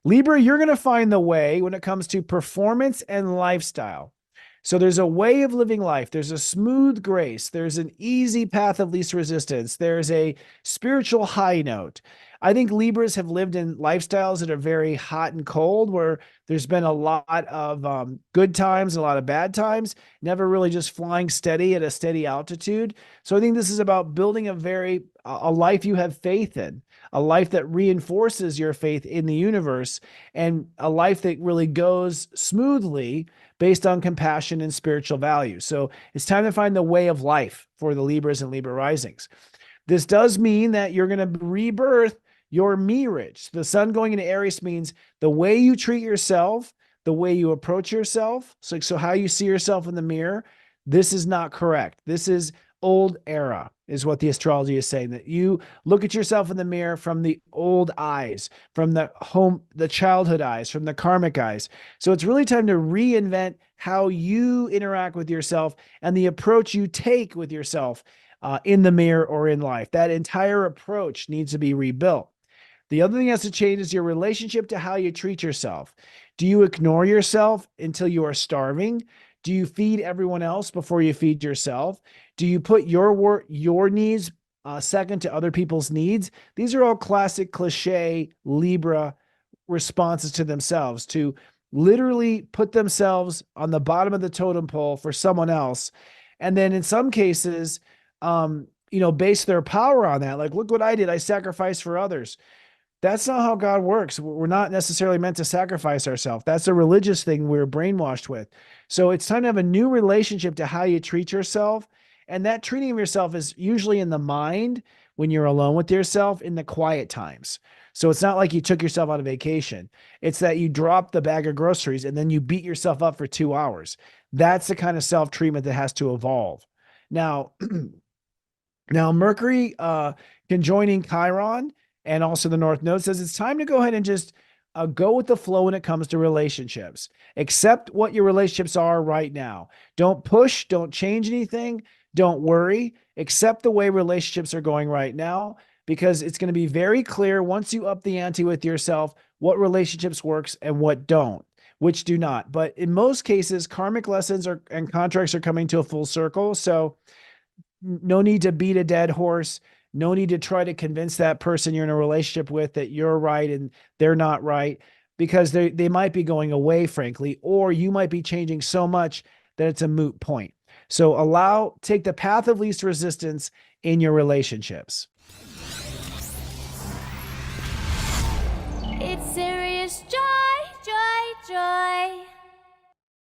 Libra, you're going to find the way when it comes to performance and lifestyle. So there's a way of living life. There's a smooth grace. There's an easy path of least resistance. There's a spiritual high note. I think Libras have lived in lifestyles that are very hot and cold, where there's been a lot of good times, a lot of bad times, never really just flying steady at a steady altitude. So I think this is about building a life you have faith in, a life that reinforces your faith in the universe, and a life that really goes smoothly based on compassion and spiritual values. So it's time to find the way of life for the Libras and Libra risings. This does mean that you're going to rebirth your mirage. The sun going into Aries means the way you treat yourself, the way you approach yourself. So how you see yourself in the mirror, this is not correct. This is old era, is what the astrology is saying, that you look at yourself in the mirror from the old eyes, from the childhood eyes, from the karmic eyes. So it's really time to reinvent how you interact with yourself and the approach you take with yourself in the mirror or in life. That entire approach needs to be rebuilt. The other thing that has to change is your relationship to how you treat yourself. Do you ignore yourself until you are starving? Do you feed everyone else before you feed yourself? Do you put your needs second to other people's needs? These are all classic cliche Libra responses to themselves, to literally put themselves on the bottom of the totem pole for someone else. And then in some cases, base their power on that. Like, look what I did. I sacrificed for others. That's not how God works. We're not necessarily meant to sacrifice ourselves. That's a religious thing we're brainwashed with. So it's time to have a new relationship to how you treat yourself. And that treating of yourself is usually in the mind when you're alone with yourself in the quiet times. So it's not like you took yourself on a vacation. It's that you dropped the bag of groceries and then you beat yourself up for 2 hours. That's the kind of self-treatment that has to evolve. Now, now Mercury conjoining Chiron and also the North Node says it's time to go ahead and just go with the flow when it comes to relationships. Accept what your relationships are right now. Don't push, don't change anything, don't worry. Accept the way relationships are going right now, because it's going to be very clear once you up the ante with yourself what relationships works and what don't, which do not. But in most cases, karmic lessons and contracts are coming to a full circle. So no need to beat a dead horse. No need to try to convince that person you're in a relationship with that you're right and they're not right, because they might be going away, frankly, or you might be changing so much that it's a moot point. So take the path of least resistance in your relationships. It's serious.